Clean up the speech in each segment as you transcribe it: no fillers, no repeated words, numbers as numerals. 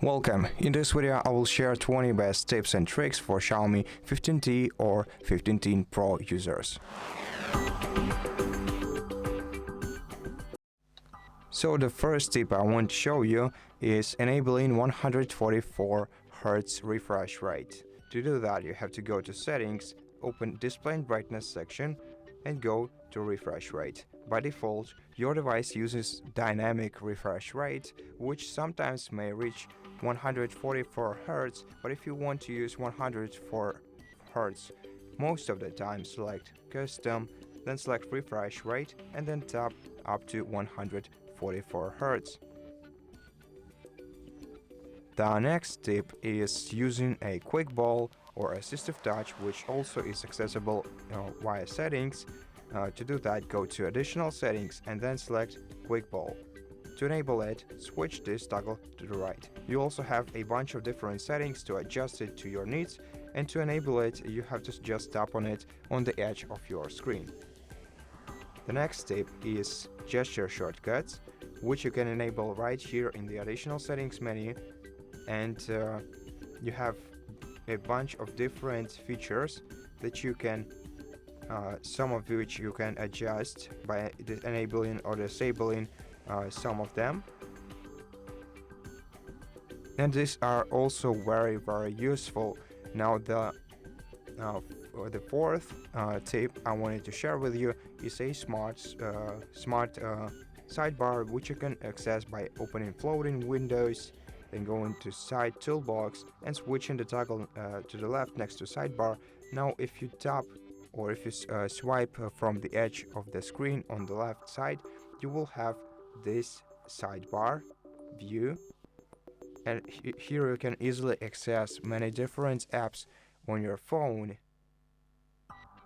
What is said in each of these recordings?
Welcome. In this video, I will share 20 best tips and tricks for Xiaomi 15T or 15T Pro users. So the first tip I want to show you is enabling 144 Hz refresh rate. To do that, you have to go to Settings, open Display and Brightness section, and go to refresh rate. By default, your device uses dynamic refresh rate, which sometimes may reach 144 Hz, but if you want to use 104 Hz, most of the time select Custom, then select refresh rate, and then tap up to 144 Hz. The next tip is using a quick ball or assistive touch, which also is accessible via settings. To do that, go to additional settings and then select quick ball. To enable it, switch this toggle to the right. You also have a bunch of different settings to adjust it to your needs, and to enable it, you have to just tap on it on the edge of your screen. The next tip is gesture shortcuts, which you can enable right here in the additional settings menu, and you have a bunch of different features that you can some of which you can adjust by enabling or disabling some of them, and these are also very useful. Now the fourth tip I wanted to share with you is a smart sidebar, which you can access by opening floating windows, then going to side toolbox and switching the toggle to the left next to sidebar. Now if you tap or if you swipe from the edge of the screen on the left side, you will have this sidebar view, and here you can easily access many different apps on your phone,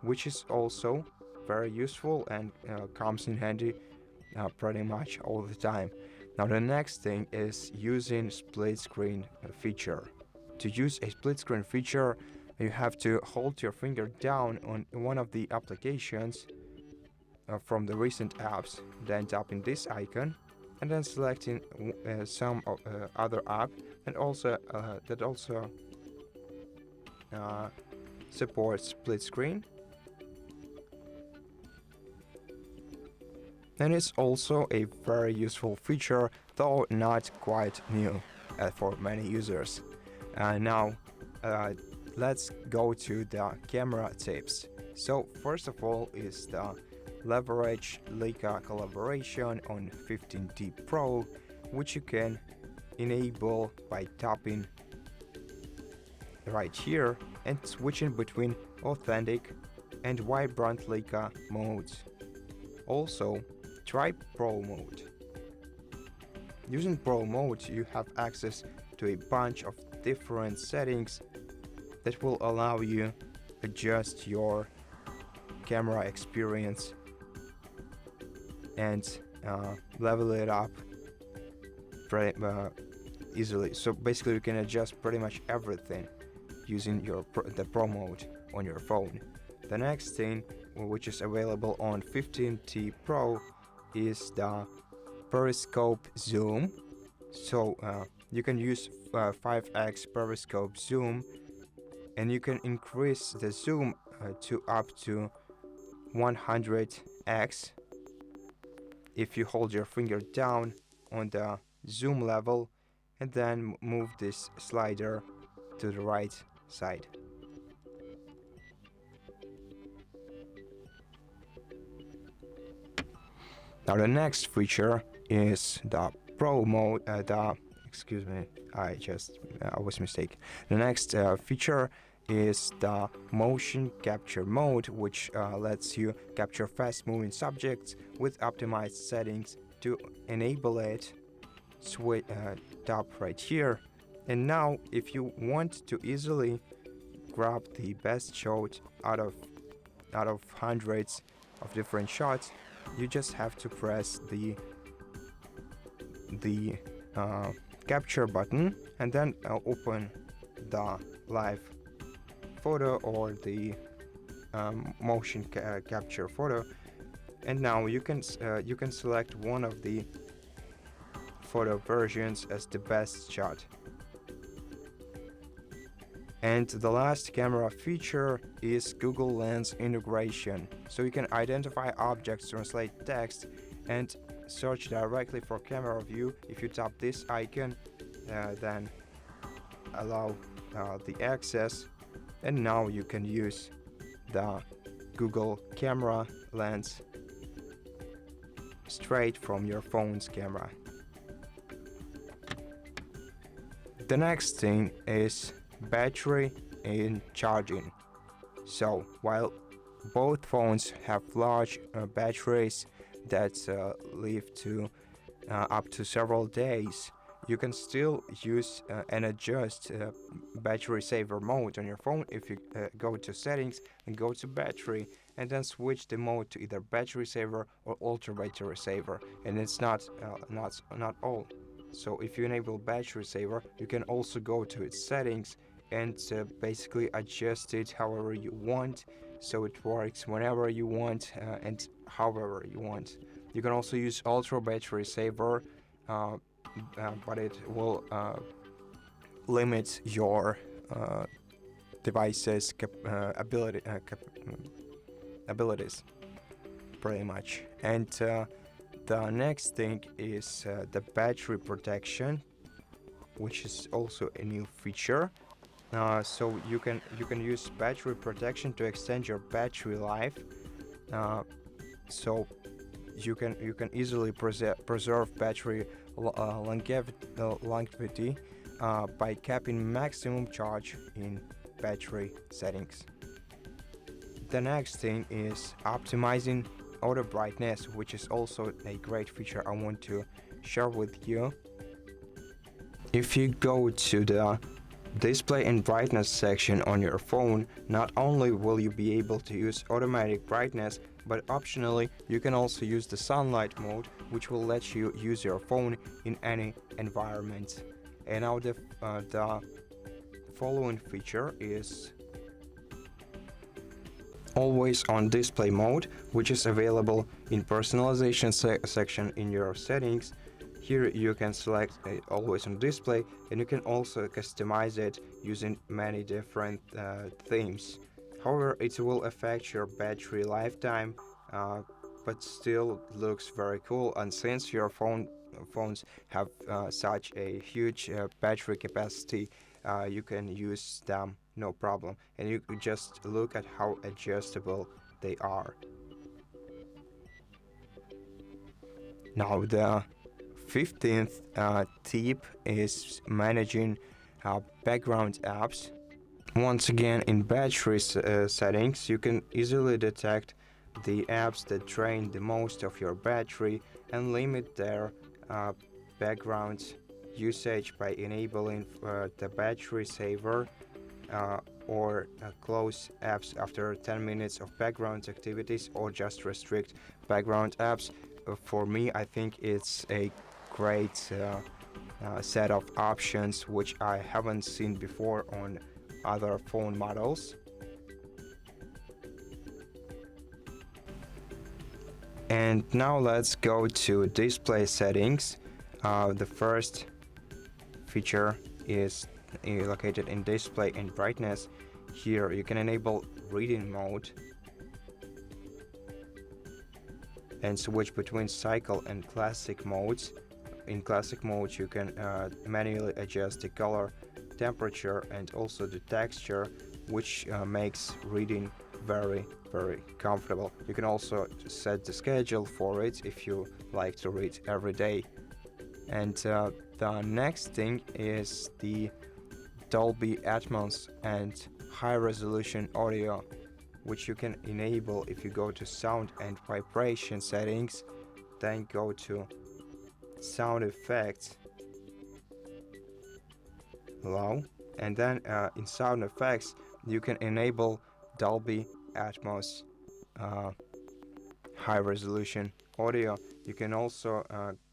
which is also very useful and comes in handy pretty much all the time. Now the next thing is using split screen feature. To use a split screen feature, you have to hold your finger down on one of the applications from the recent apps, then tapping this icon and then selecting some other app, and also that also supports split screen. And it's also a very useful feature, though not quite new for many users. Now let's go to the camera tips. So first of all is the leverage Leica collaboration on 15T Pro, which you can enable by tapping right here and switching between authentic and vibrant Leica modes. Also, try Pro mode. Using Pro mode, you have access to a bunch of different settings that will allow you adjust your camera experience and level it up pretty easily. So basically you can adjust pretty much everything using the Pro mode on your phone. The next thing which is available on 15T Pro is the Periscope Zoom. So you can use 5x Periscope Zoom, and you can increase the zoom to up to 100x if you hold your finger down on the zoom level and then move this slider to the right side. Now the next feature is the Pro mode. Excuse me, I was mistaken. The next feature is the motion capture mode, which lets you capture fast moving subjects with optimized settings. To enable it, tap right here, and now if you want to easily grab the best shot out of hundreds of different shots, you just have to press the capture button and then open the live photo or the motion capture photo, and now you can select one of the photo versions as the best shot. And the last camera feature is Google Lens integration. So you can identify objects, translate text, and search directly for camera view. If you tap this icon, then allow the access, and now you can use the Google camera lens straight from your phone's camera. The next thing is battery and charging. So while both phones have large batteries that live to up to several days, you can still use and adjust battery saver mode on your phone if you go to settings and go to battery and then switch the mode to either battery saver or ultra battery saver. And it's not all. So if you enable battery saver, you can also go to its settings and basically adjust it however you want, so it works whenever you want and however you want. You can also use ultra battery saver, but it will limit your device's abilities pretty much. And the next thing is the battery protection, which is also a new feature. So you can use battery protection to extend your battery life. So you can easily preserve battery longevity by capping maximum charge in battery settings. The next thing is optimizing auto brightness, which is also a great feature I want to share with you. If you go to the display and brightness section on your phone, not only will you be able to use automatic brightness, but optionally you can also use the sunlight mode, which will let you use your phone in any environment. And now the following feature is always on display mode, which is available in personalization section in your settings. Here you can select always on display, and you can also customize it using many different themes. However, it will affect your battery lifetime, but still looks very cool. And since your phones have such a huge battery capacity, you can use them no problem, and you could just look at how adjustable they are. Now the 15th tip is managing background apps. Once again, in battery settings, you can easily detect the apps that drain the most of your battery and limit their background usage by enabling the battery saver or close apps after 10 minutes of background activities, or just restrict background apps. For me, I think it's a great set of options which I haven't seen before on other phone models. And now let's go to display settings. The first feature is located in display and brightness. Here you can enable reading mode and switch between cycle and classic modes. In classic mode you can manually adjust the color, temperature, and also the texture, which makes reading very comfortable. You can also set the schedule for it if you like to read every day. And the next thing is the Dolby Atmos and high resolution audio, which you can enable if you go to sound and vibration settings, then go to sound effects, low, and then in sound effects you can enable Dolby Atmos high resolution audio. You can also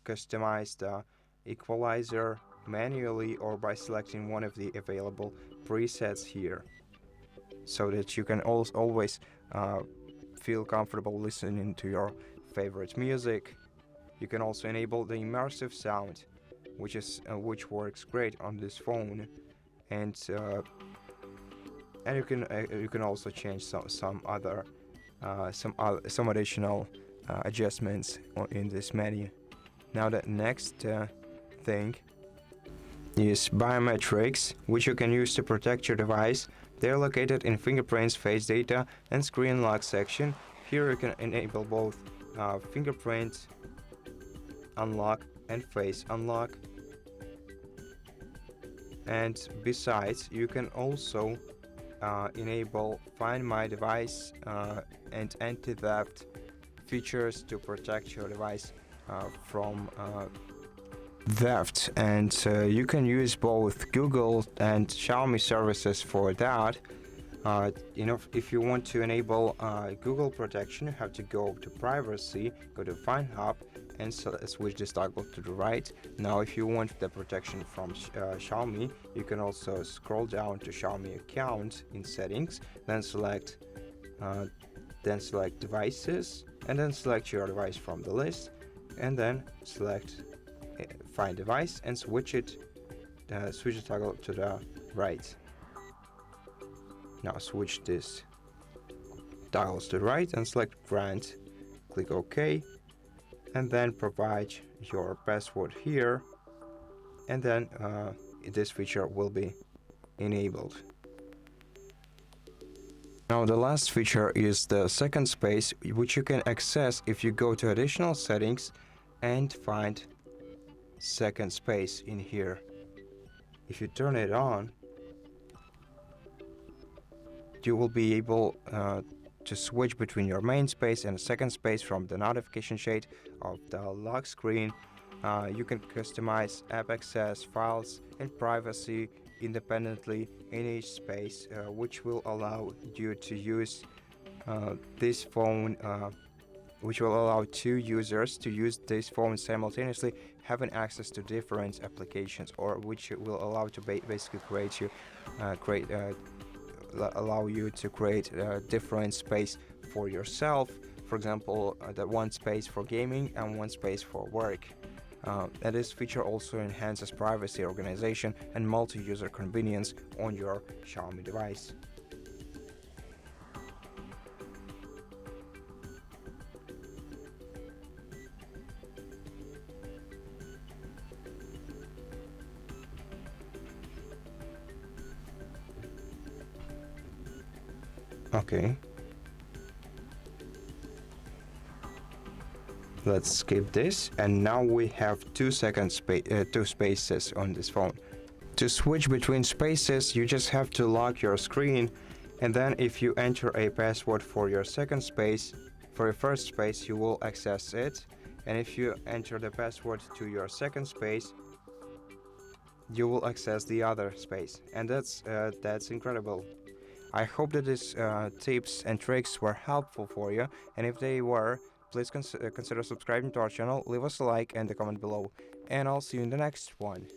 customize the equalizer manually or by selecting one of the available presets here, so that you can always feel comfortable listening to your favorite music. You can also enable the immersive sound, which works great on this phone, and and you can also change some additional adjustments in this menu. Now the next thing is biometrics, which you can use to protect your device. They're located in fingerprints, face data, and screen lock section. Here you can enable both fingerprint unlock and face unlock. And besides, you can also enable Find My Device and anti-theft features to protect your device from theft. And you can use both Google and Xiaomi services for that. If you want to enable Google protection, you have to go to privacy, go to Find Hub, and switch this toggle to the right. Now if you want the protection from Xiaomi, you can also scroll down to Xiaomi account in settings, then select devices, and then select your device from the list, and then select Find Device and switch the toggle to the right. Now switch this toggles to the right and select Grant, click OK, and then provide your password here, and then this feature will be enabled. Now the last feature is the second space, which you can access if you go to additional settings and find second space in here. If you turn it on, you will be able to switch between your main space and a second space from the notification shade of the lock screen. You can customize app access, files, and privacy independently in each space, which will allow you to use this phone, which will allow two users to use this phone simultaneously, having access to different applications, or which will allow to basically allow you to create a different space for yourself. For example, the one space for gaming and one space for work. And this feature also enhances privacy, organization, and multi-user convenience on your Xiaomi device. Okay. Let's skip this, and now we have two spaces on this phone. To switch between spaces, you just have to lock your screen, and then if you enter a password for your second space, for your first space, you will access it, and if you enter the password to your second space, you will access the other space. And that's incredible. I hope that these tips and tricks were helpful for you, and if they were, please consider subscribing to our channel, leave us a like and a comment below, and I'll see you in the next one.